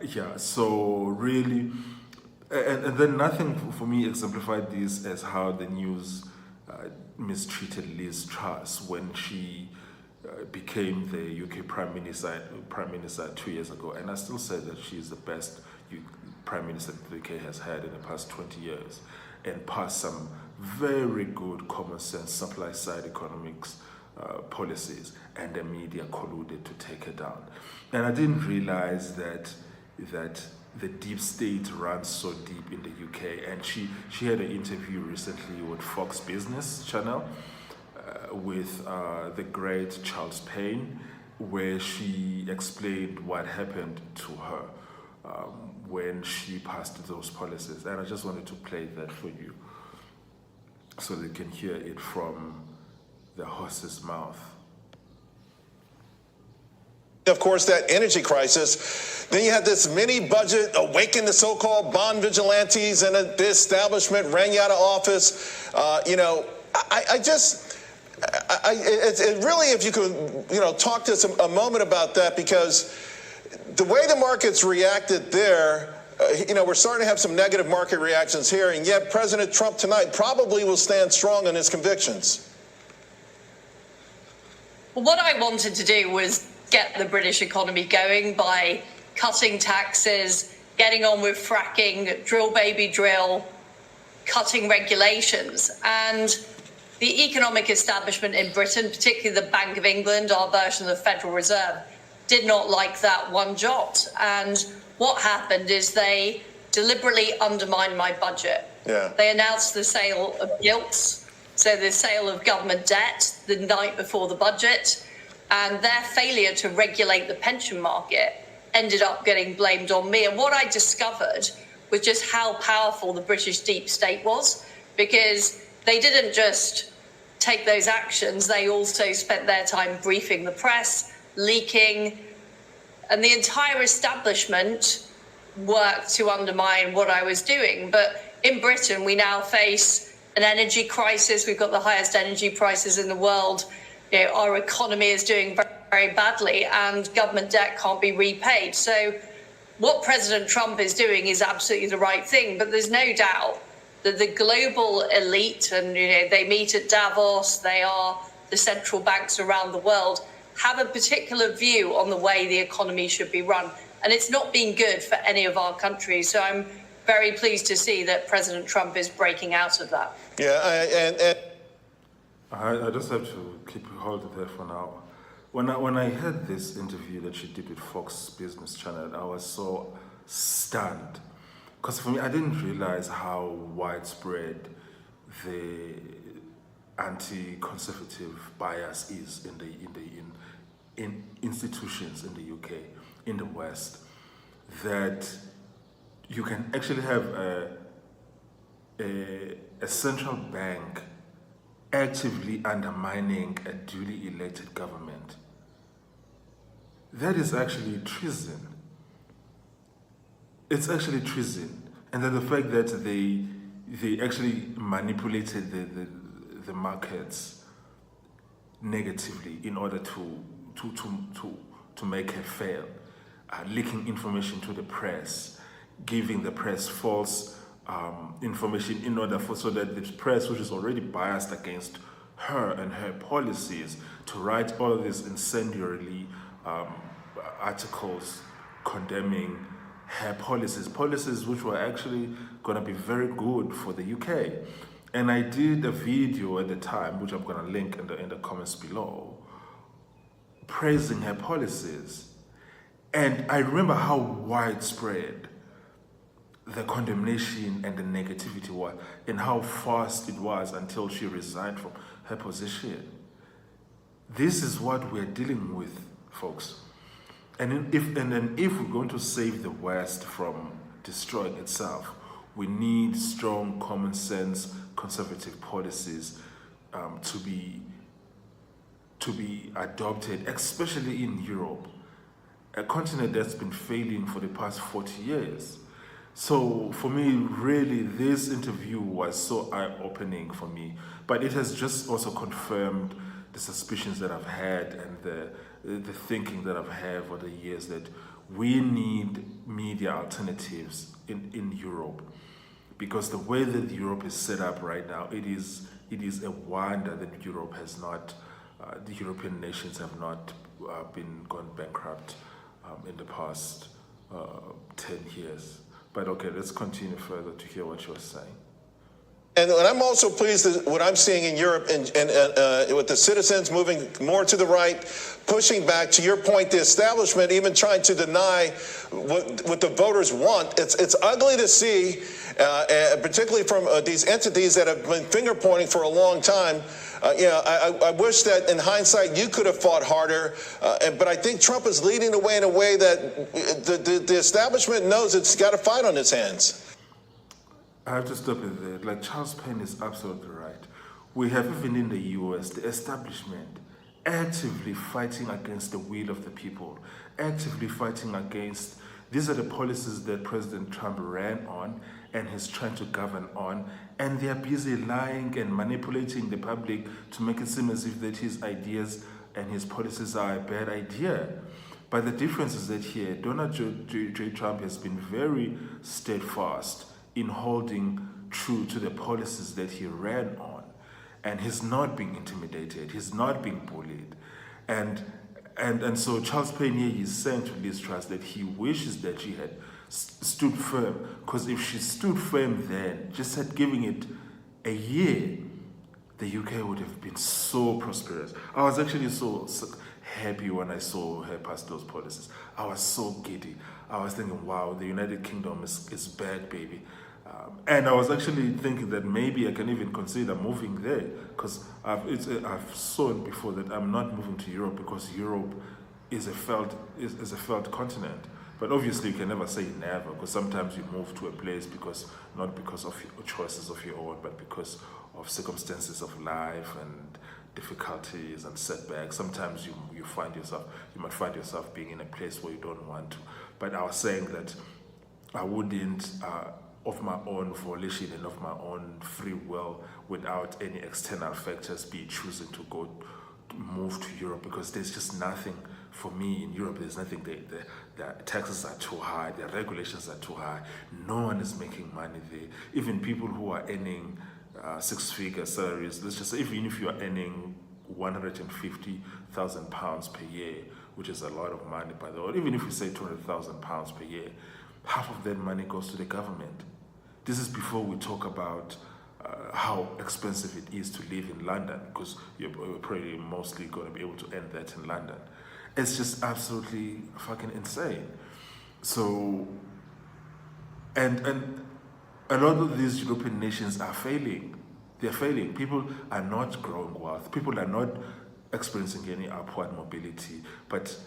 Yeah, so really, and then nothing for me exemplified this as how the news mistreated Liz Truss when she became the UK Prime Minister 2 years ago, and I still say that she is the best Prime Minister the UK has had in the past 20 years, and passed some very good common sense supply side economics policies, and the media colluded to take her down. And I didn't realize that the deep state runs so deep in the UK. And she had an interview recently with Fox Business Channel with the great Charles Payne, where she explained what happened to her when she passed those policies. And I just wanted to play that for you so they can hear it from the horse's mouth. Of course, that energy crisis. Then you had this mini budget, awaken the so-called bond vigilantes, and the establishment ran you out of office. It really, if you could, talk to us a moment about that, because the way the markets reacted there, we're starting to have some negative market reactions here, and yet President Trump tonight probably will stand strong on his convictions. Well, what I wanted to do was get the British economy going by cutting taxes, getting on with fracking, drill baby drill, cutting regulations. And the economic establishment in Britain, particularly the Bank of England, our version of the Federal Reserve, did not like that one jot. And what happened is they deliberately undermined my budget. Yeah. They announced the sale of gilts, so the sale of government debt the night before the budget, and their failure to regulate the pension market ended up getting blamed on me. And what I discovered was just how powerful the British deep state was, because they didn't just take those actions, they also spent their time briefing the press, leaking, and the entire establishment worked to undermine what I was doing. But in Britain, we now face an energy crisis. We've got the highest energy prices in the world. Our economy is doing very, very badly, and government debt can't be repaid. So what President Trump is doing is absolutely the right thing. But there's no doubt that the global elite, and they meet at Davos, they are the central banks around the world, have a particular view on the way the economy should be run. And it's not been good for any of our countries. So I'm very pleased to see that President Trump is breaking out of that. Yeah, I just have to keep hold of that for now. When I heard this interview that she did with Fox Business Channel, I was so stunned, because for me, I didn't realize how widespread the anti-conservative bias is in institutions in the UK, in the West, that you can actually have a central bank actively undermining a duly elected government. That is actually treason. It's actually treason. And then the fact that they actually manipulated the markets negatively in order to make her fail, leaking information to the press, giving the press false information in order so that the press, which is already biased against her and her policies, to write all of these incendiary articles condemning her policies which were actually going to be very good for the UK. And I did a video at the time, which I'm going to link in the comments below, praising her policies. And I remember how widespread the condemnation and the negativity was, and how fast it was until she resigned from her position. This is what we're dealing with, folks. And if we're going to save the West from destroying itself, we need strong, common sense, conservative policies to be adopted, especially in Europe, a continent that's been failing for the past 40 years. So for me, really, this interview was so eye-opening for me. But it has just also confirmed the suspicions that I've had and the thinking that I've had for the years, that we need media alternatives in Europe, because the way that Europe is set up right now, it is a wonder that Europe has not, the European nations have not been gone bankrupt in the past 10 years. But okay, let's continue further to hear what you were saying. And I'm also pleased with what I'm seeing in Europe and with the citizens moving more to the right, pushing back. To your point, the establishment even trying to deny what the voters want. It's ugly to see, particularly from these entities that have been finger pointing for a long time. I wish that in hindsight you could have fought harder, but I think Trump is leading the way in a way that the establishment knows it's got a fight on its hands. I have to stop it there. Like, Charles Payne is absolutely right. We have, even in the US, the establishment actively fighting against the will of the people, actively fighting against, these are the policies that President Trump ran on and he's trying to govern on, and they're busy lying and manipulating the public to make it seem as if that his ideas and his policies are a bad idea. But the difference is that here, Donald J. Trump has been very steadfast in holding true to the policies that he ran on. And he's not being intimidated, he's not being bullied. And so Charles Payne here is saying to Liz Truss that he wishes that she had stood firm, because if she stood firm then, just had giving it a year, the UK would have been so prosperous. I was actually so happy when I saw her pass those policies. I was so giddy. I was thinking, wow, the United Kingdom is back, baby. And I was actually thinking that maybe I can even consider moving there, because I've sawn before that I'm not moving to Europe because Europe is a felt continent. But obviously you can never say never, because sometimes you move to a place not because of your choices of your own, but because of circumstances of life and difficulties and setbacks. Sometimes you might find yourself being in a place where you don't want to. But I was saying that I wouldn't, of my own volition and of my own free will, without any external factors, be choosing to move to Europe, because there's just nothing for me in Europe. There's nothing. The taxes are too high, the regulations are too high, no one is making money there. Even people who are earning six-figure salaries, let's just say, even if you are earning £150,000 per year, which is a lot of money, by the way, even if you say £200,000 per year, half of that money goes to the government. This is before we talk about how expensive it is to live in London, because you're probably mostly going to be able to earn that in London. It's just absolutely fucking insane. So, and a lot of these European nations are failing. They're failing. People are not growing wealth. People are not experiencing any upward mobility, but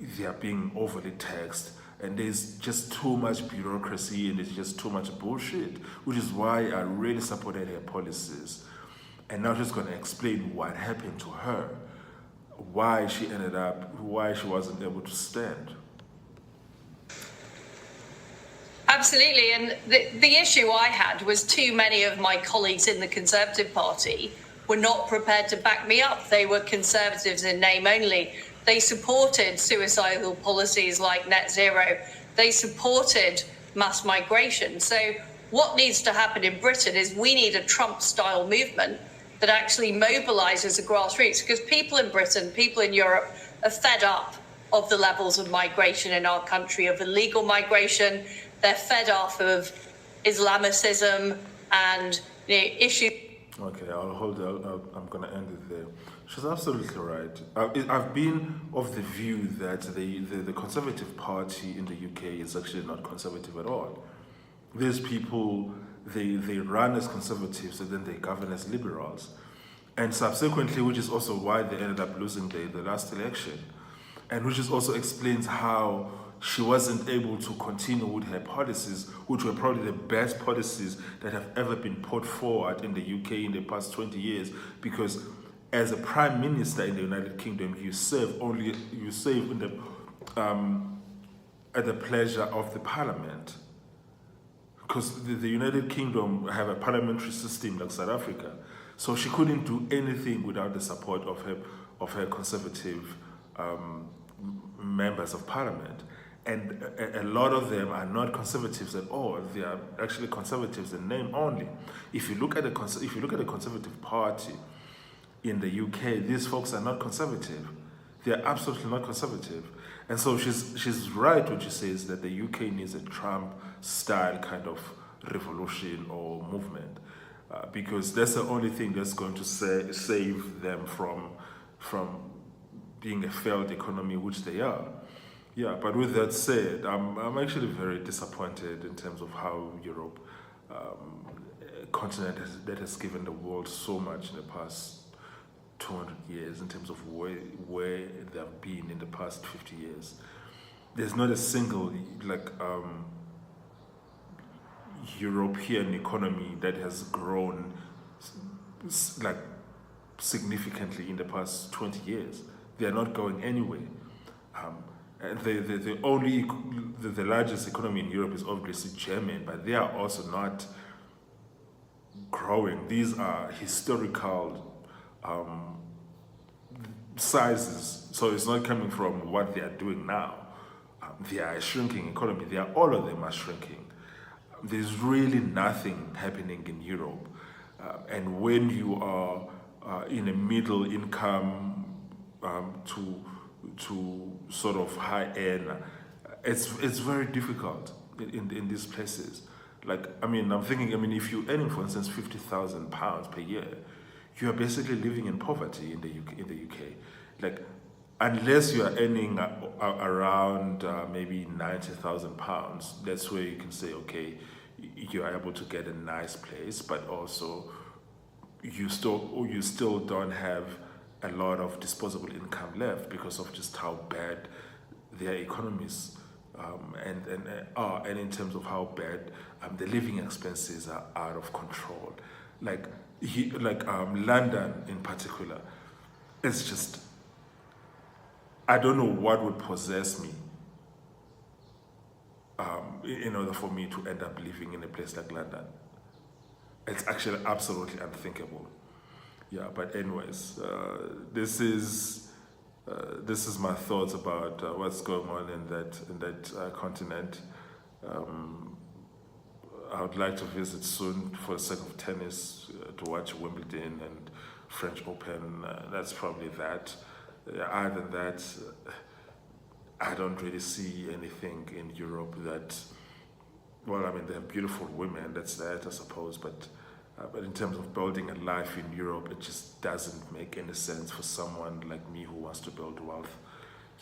they are being overly taxed. And there's just too much bureaucracy and there's just too much bullshit, which is why I really supported her policies. And now she's going to explain what happened to her, why she wasn't able to stand. Absolutely. And the issue I had was too many of my colleagues in the Conservative Party were not prepared to back me up. They were Conservatives in name only. They supported suicidal policies like net zero. They supported mass migration. So what needs to happen in Britain is we need a Trump-style movement that actually mobilises the grassroots, because people in Britain, people in Europe are fed up of the levels of migration in our country, of illegal migration. They're fed off of Islamicism and issues. Okay, I'm going to end it there. She's absolutely right. I've been of the view that the Conservative Party in the UK is actually not conservative at all. These people, they run as conservatives and then they govern as liberals. And subsequently, which is also why they ended up losing the last election. And which is also explains how she wasn't able to continue with her policies, which were probably the best policies that have ever been put forward in the UK in the past 20 years, because as a prime minister in the United Kingdom, you serve in the at the pleasure of the parliament, because the United Kingdom have a parliamentary system like South Africa. So she couldn't do anything without the support of her conservative members of parliament. and a lot of them are not conservatives at all. They are actually conservatives in name only. If you look at the Conservative Party in the UK, these folks are not conservative. They are absolutely not conservative. And so she's right when she says that the UK needs a Trump-style kind of revolution or movement, because that's the only thing that's going to save them from being a failed economy, which they are. Yeah, but with that said, I'm actually very disappointed in terms of how Europe, a continent that has given the world so much in the past 200 years, in terms of where they've been in the past 50 years. There's not a single European economy that has grown like significantly in the past 20 years. They're not going anywhere. And the largest economy in Europe is obviously German, but they are also not growing. These are historical sizes, so it's not coming from what they are doing now. They are a shrinking economy. All of them are shrinking. There's really nothing happening in Europe, and when you are in a middle income to sort of high end, it's very difficult in these places. I'm thinking, if you're earning, for instance, £50,000 per year, you are basically living in poverty in the UK. Unless you are earning around maybe £90,000, that's where you can say, okay, you are able to get a nice place, but also you still don't have a lot of disposable income left because of just how bad their economies are, and in terms of how bad the living expenses are out of control. London in particular, it's just, I don't know what would possess me in order for me to end up living in a place like London. It's actually absolutely unthinkable. Yeah, but anyways, this is my thoughts about what's going on in that continent. I would like to visit soon for the sake of tennis, to watch Wimbledon and French Open. That's probably that. Other than that, I don't really see anything in Europe that, they have beautiful women, that's that, I suppose, but in terms of building a life in Europe, it just doesn't make any sense for someone like me who wants to build wealth.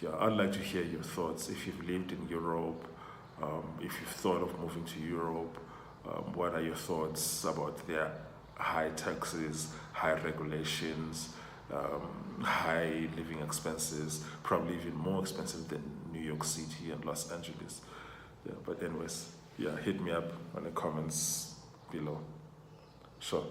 Yeah, I'd like to hear your thoughts. If you've lived in Europe, if you've thought of moving to Europe, what are your thoughts about their high taxes, high regulations, high living expenses, probably even more expensive than New York City and Los Angeles. Yeah, but anyways, hit me up on the comments below. Sure.